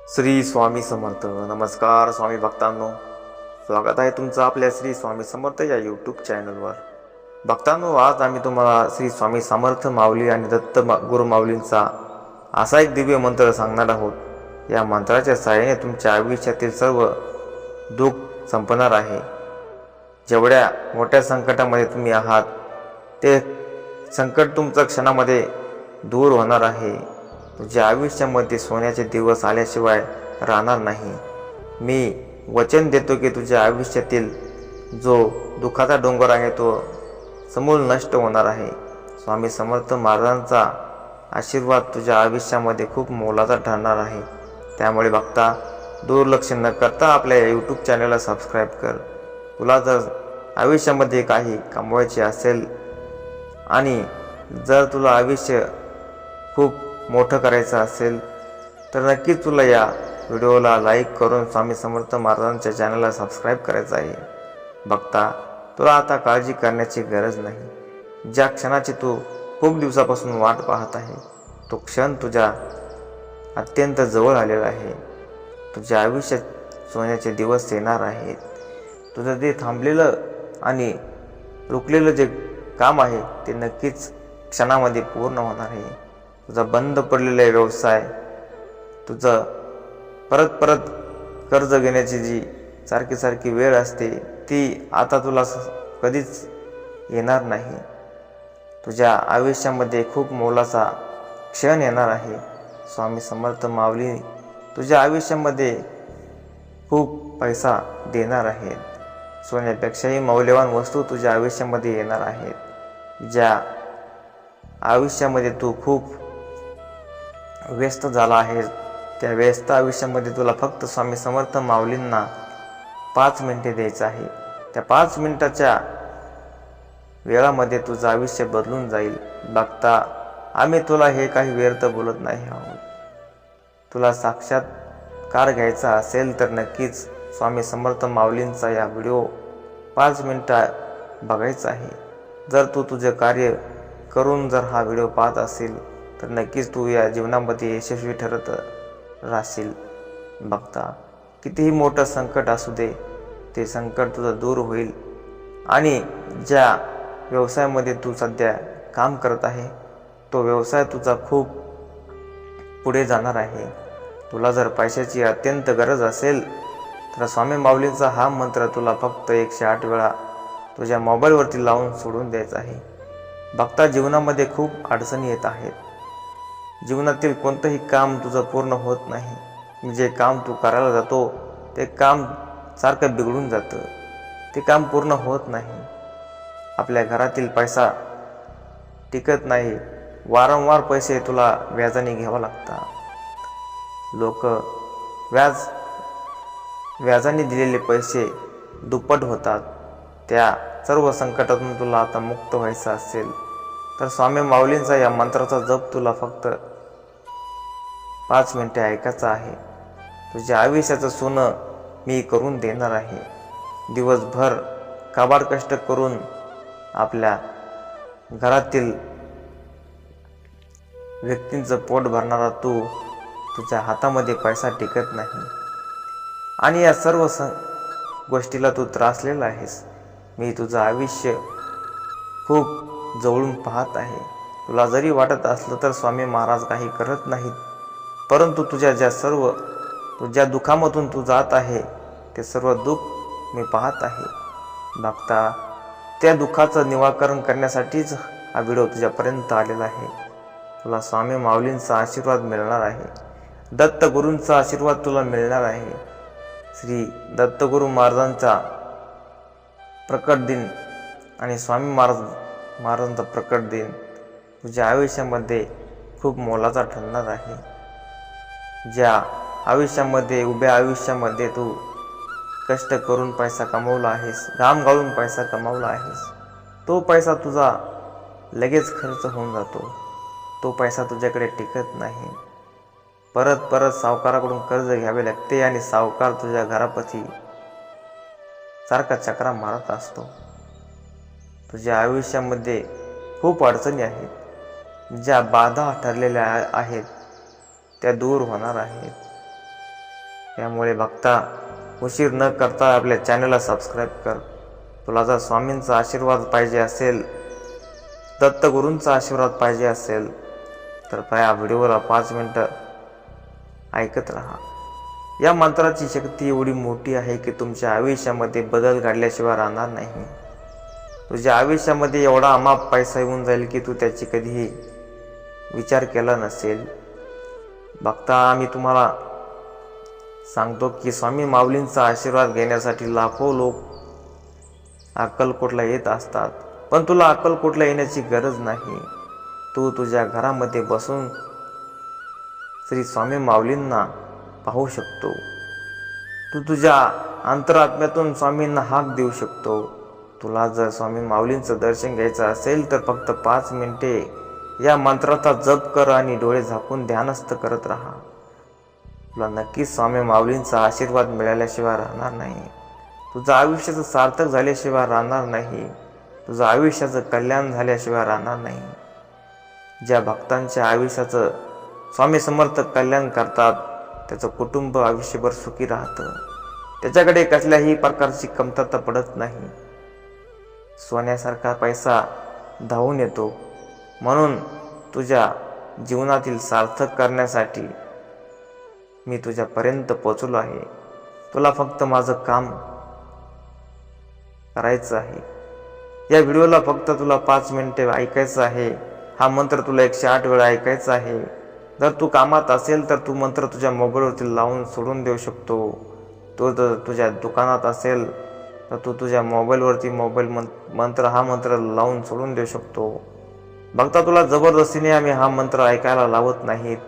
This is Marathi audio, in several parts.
श्री स्वामी समर्थ. नमस्कार स्वामी भक्तांनो, स्वागत आहे तुमचं आपल्या श्री स्वामी समर्थ या यूट्यूब चॅनलवर. भक्तांनो, आज आम्ही तुम्हाला श्री स्वामी समर्थ माऊली आणि दत्त गुरु माऊलींचा असा एक दिव्य मंत्र सांगणार आहोत. या मंत्राच्या सहाय्याने तुमच्या आयुष्यातील सर्व दुःख संपणार आहे. जेवढ्या मोठ्या संकटामध्ये तुम्ही आहात ते संकट तुमचं क्षणामध्ये दूर होणार आहे. तुझ्या आयुष्यामध्ये सोन्याचे दिवस आल्याशिवाय राहणार नाही. मी वचन देतो की तुझ्या आयुष्यातील जो दुःखाचा डोंगर आहे तो समूळ नष्ट होणार आहे. स्वामी समर्थ महाराजांचा आशीर्वाद तुझ्या आयुष्यामध्ये खूप मोलाचा ठरणार आहे. त्यामुळे भक्ता, दुर्लक्ष न करता आपल्या यूट्यूब चॅनलला सबस्क्राईब कर. तुला जर आयुष्यामध्ये काही कमवायचे असेल आणि जर तुला आयुष्य खूप मोठं करायचं असेल तर नक्कीच तुला या व्हिडिओला लाईक करून स्वामी समर्थ महाराजांच्या चॅनलला सबस्क्राईब करायचं आहे. भक्ता, तुला आता काळजी करण्याची गरज नाही. ज्या क्षणाची तू खूप दिवसापासून वाट पाहत आहे तो क्षण तुझ्या अत्यंत जवळ आलेला आहे. तुझ्या आयुष्यात सोन्याचे दिवस येणार आहेत. तुझं जे थांबलेलं आणि रुकलेलं जे काम आहे ते नक्कीच क्षणामध्ये पूर्ण होणार आहे. तुझा बंद पडलेला व्यवसाय, तुझं परत कर्ज घेण्याची जी सारखी वेळ असते ती आता तुला कधीच येणार नाही. तुझ्या आयुष्यामध्ये खूप मोलाचा क्षण येणार आहे. स्वामी समर्थ माऊली तुझ्या आयुष्यामध्ये खूप पैसा देणार आहेत. सोन्यापेक्षाही मौल्यवान वस्तू तुझ्या आयुष्यामध्ये येणार आहेत. ज्या आयुष्यामध्ये तू खूप व्यस्त झाला आहे त्या व्यस्त आयुष्यामध्ये तुला फक्त स्वामी समर्थ माऊलींना 5 मिनिटे द्यायचं आहे. त्या 5 मिनिटाच्या वेळामध्ये तुझं आयुष्य बदलून जाईल. बघता, आम्ही तुला हे काही व्यर्थ बोलत नाही आहोत. तुला साक्षात्कार घ्यायचा असेल तर नक्कीच स्वामी समर्थ माऊलींचा या व्हिडिओ 5 मिनिटं बघायचा आहे. जर तू तुझे कार्य करून जर हा व्हिडिओ पाहत असेल तर नक्कीच तू या जीवनामध्ये यशस्वी ठरत राहशील. बघता, कितीही मोठं संकट असू दे ते संकट तुझं दूर होईल. आणि ज्या व्यवसायामध्ये तू सध्या काम करत आहे तो व्यवसाय तुझा खूप पुढे जाणार आहे. तुला जर पैशाची अत्यंत गरज असेल तर स्वामी माऊलींचा हा मंत्र तुला फक्त 108 वेळा तुझ्या मोबाईलवरती लावून सोडून द्यायचा आहे. बघता, जीवनामध्ये खूप अडचणी येत आहेत. जीवनातील कोणतंही काम तुझं पूर्ण होत नाही. जे काम तू करायला जातो ते काम सारखं बिघडून जातं. ते काम पूर्ण होत नाही. आपल्या घरातील पैसा टिकत नाही. वारंवार पैसे तुला व्याजाने घ्यावं लागतात. लोक व्याजाने दिलेले पैसे दुप्पट होतात. त्या सर्व संकटातून तुला आता मुक्त व्हायचं असेल तर स्वामी माऊलींचा या मंत्राचा जप तुला फक्त 5 मिनिटे ऐकायचा आहे. तुझ्या आयुष्याचं सोनं मी करून देणार आहे. दिवसभर काबाड कष्ट करून आपल्या घरातील व्यक्तींचं पोट भरणारा तू, तुझ्या हातामध्ये पैसा टिकत नाही आणि या सर्व गोष्टीला तू त्रासलेला आहेस. मी तुझं आयुष्य खूप जवळून पाहत आहे. तुला जरी वाटत असलं तर स्वामी महाराज काही करत नाहीत, परंतु तुझ्या दुःखामधून तू जात आहे ते सर्व दुःख मी पाहत आहे. बघता, त्या दुःखाचं निराकरण करण्यासाठीच हा व्हिडिओ तुझ्यापर्यंत आलेला आहे. तुला स्वामी माऊलींचा आशीर्वाद मिळणार आहे. दत्त गुरूंचा आशीर्वाद तुला मिळणार आहे. श्री दत्तगुरू महाराजांचा प्रकट दिन आणि स्वामी महाराजांचा प्रकट दिन तुझ्या आयुष्यामध्ये खूप मोलाचा ठरणार आहे. ज्या उभ्या आयुष्यामध्ये तू कष्ट करून पैसा कमवला आहेस, घाम गाळून पैसा कमवला आहेस, तो पैसा तुझा लगेच खर्च होऊन जातो. तो पैसा तुझ्याकडे टिकत नाही. परत सावकाराकडून कर्ज घ्यावे लागते आणि सावकार तुझ्या घरापाशी सारखा चक्रा मारत असतो. तुझ्या आयुष्यामध्ये खूप अडचणी आहेत, ज्या बाधा ठरलेल्या आहेत त्या दूर होणार आहेत. त्यामुळे भक्ता, उशीर न करता आपल्या चॅनलला सबस्क्राईब कर. तुला जर स्वामींचा आशीर्वाद पाहिजे असेल, दत्तगुरूंचा आशीर्वाद पाहिजे असेल तर या व्हिडिओला 5 मिनिटं ऐकत राहा. या मंत्राची शक्ती एवढी मोठी आहे की तुमच्या आयुष्यामध्ये बदल घडल्याशिवाय राहणार नाही. तुझ्या आयुष्यामध्ये एवढा अमाप पैसा येऊन जाईल की तू त्याची कधीही विचार केला नसेल. भक्ता, आम्ही तुम्हाला सांगतो की स्वामी माऊलींचा आशीर्वाद घेण्यासाठी लाखो लोक अक्कलकोटला येत असतात, पण तुला अक्कलकोटला येण्याची गरज नाही. तू तुझ्या घरामध्ये बसून श्री स्वामी माऊलींना पाहू शकतो. तू तुझ्या अंतरात्म्यातून स्वामींना हाक देऊ शकतो. तुला जर स्वामी माऊलींचं दर्शन घ्यायचं असेल तर फक्त 5 मिनिटे या मंत्राचा जप कर आणि डोळे झाकून ध्यानस्थ करत राहा. तुला नक्कीच स्वामी माऊलींचा आशीर्वाद मिळाल्याशिवाय राहणार नाही. तुझं आयुष्याचं सार्थक झाल्याशिवाय राहणार नाही. तुझं आयुष्याचं कल्याण झाल्याशिवाय राहणार नाही. ज्या भक्तांच्या आयुष्याचं स्वामी समर्थ कल्याण करतात त्याचं कुटुंब आयुष्यभर सुखी राहतं. त्याच्याकडे कसल्याही प्रकारची कमतरता पडत नाही. सोन्यासारखा पैसा धावून येतो. म्हणून तुझ्या जीवनातील सार्थक करण्यासाठी मी तुझ्यापर्यंत पोचलो आहे. तुला फक्त माझं काम करायचं आहे. या व्हिडिओला फक्त तुला 5 मिनिटे ऐकायचं आहे. हा मंत्र तुला 108 वेळा ऐकायचा आहे. जर तू कामात असेल तर तू मंत्र तुझ्या मोबाईलवरती लावून सोडून देऊ शकतो. तो जर तुझ्या दुकानात असेल तर तू तुझ्या मोबाईलवरती मंत्र लावून सोडून देऊ शकतो. भक्ता, तुला जबरदस्तीने आम्ही हा मंत्र ऐकायला लावत नाहीत.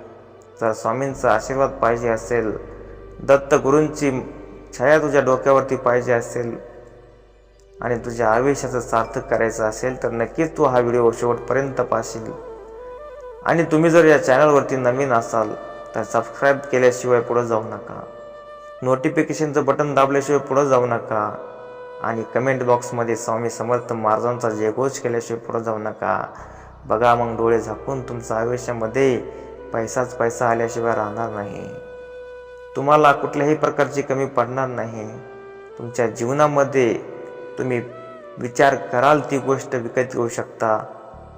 जर स्वामींचा आशीर्वाद पाहिजे असेल, दत्तगुरूंची छाया तुझ्या डोक्यावरती पाहिजे असेल आणि तुझ्या आयुष्याचं सार्थक करायचं असेल तर नक्कीच तू हा व्हिडिओ शेवटपर्यंत पाहशील. आणि तुम्ही जर या चॅनलवरती नवीन असाल तर सबस्क्राईब केल्याशिवाय पुढे जाऊ नका. नोटिफिकेशनचं बटन दाबल्याशिवाय पुढे जाऊ नका. आणि कमेंट बॉक्समध्ये स्वामी समर्थ महाराजांचा जयघोष केल्याशिवाय पुढे जाऊ नका. बघा, मग डोळे झाकून तुमच्या आयुष्यामध्ये पैसाच पैसा आल्याशिवाय राहणार नाही. तुम्हाला कुठल्याही प्रकारची कमी पडणार नाही. तुमच्या जीवनामध्ये तुम्ही विचार कराल ती गोष्ट विकत घेऊ शकता.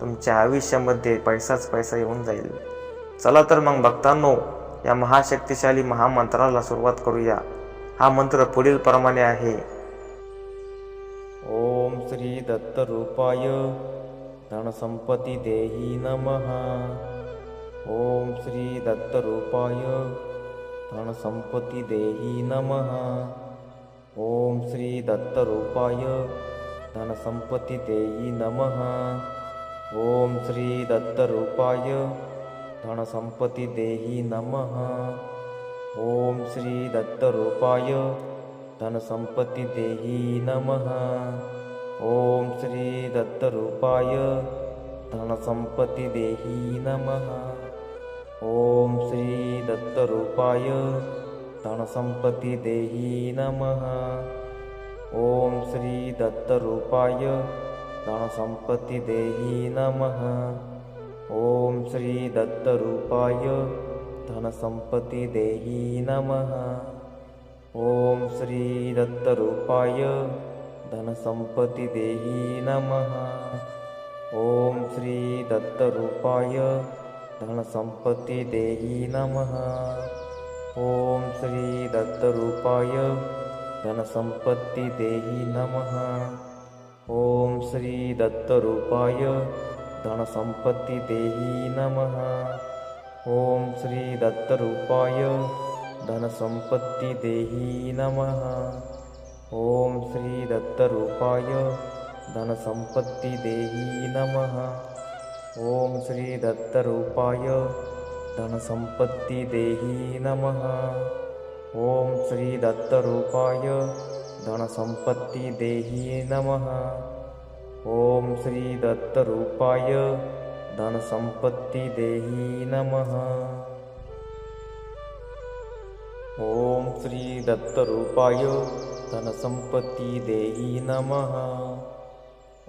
तुमच्या आयुष्यामध्ये पैसाच पैसा येऊन जाईल. चला तर मग भक्तांनो, या महाशक्तिशाली महामंत्राला सुरुवात करूया. हा मंत्र पुढील प्रमाणे आहे. ओम श्री दत्त रूपाय धनसंपत्ती देही नमः. ओम श्री दत्त रूपाय धनसंपत्ती देही नमः. ओम श्री दत्त रूपाय धनसंपत्ती देही नमः. ओम श्री दत्त रूपाय धनसंपत्ती देही नमः. ओम श्री दत्त रूपाय धनसंपत्ती देही नमः. ओम श्री दत्त रूपाय धनसंपत्ती देही नमः. ओम श्री दत्त रूपाय धनसंपत्ती देही नमः. ओम श्री दत्त रूपाय धनसंपत्ती देही नमः. ओम श्री दत्त रूपाय धनसंपत्ती देही नमः. ओम श्री दत्त रूपाय धनसंपत्ती देही नमः. ओम श्री दत्त रूपाय धनसंपत्ती देही नमः. ओम श्री दत्त रूपाय धनसंपत्ती देही नमः. ओम श्री दत्त रूपाय धनसंपत्ती देही नमः. ओम श्री दत्त रूपाय धनसंपत्ती देही नमः. ओम श्री दत्त रूपाय धनसंपत्ती देही नमः. ओम श्री दत्त रूपाय धनसंपत्ती देही नमः. ओम श्री दत्त रूपाय धनसंपत्ती देही नमः. ओम श्री दत्त रूपाय धनसंपत्ती देही नमः. ओम श्री दत्त रूपाय धनसंपत्ती देही नमः.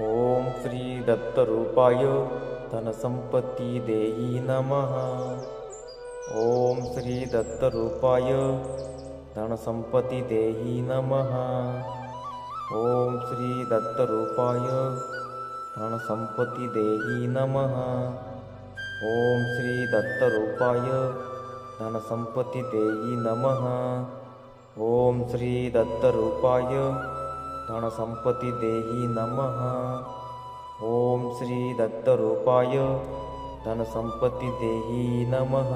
ॐ श्री दत्तरूपाय धनसम्पत्ति देहि नमः। ॐ श्री दत्तरूपाय धनसम्पत्ति देहि नमः। ॐ श्री दत्तरूपाय धनसम्पत्ति देहि नमः। ॐ श्री दत्तरूपाय धनसम्पत्ति देहि नमः। ॐ श्री दत्तरूपाय धनसम्पत्ति देहि नमः। ॐ श्री दत्तरूपाय धनसम्पत्ति देहि नमः।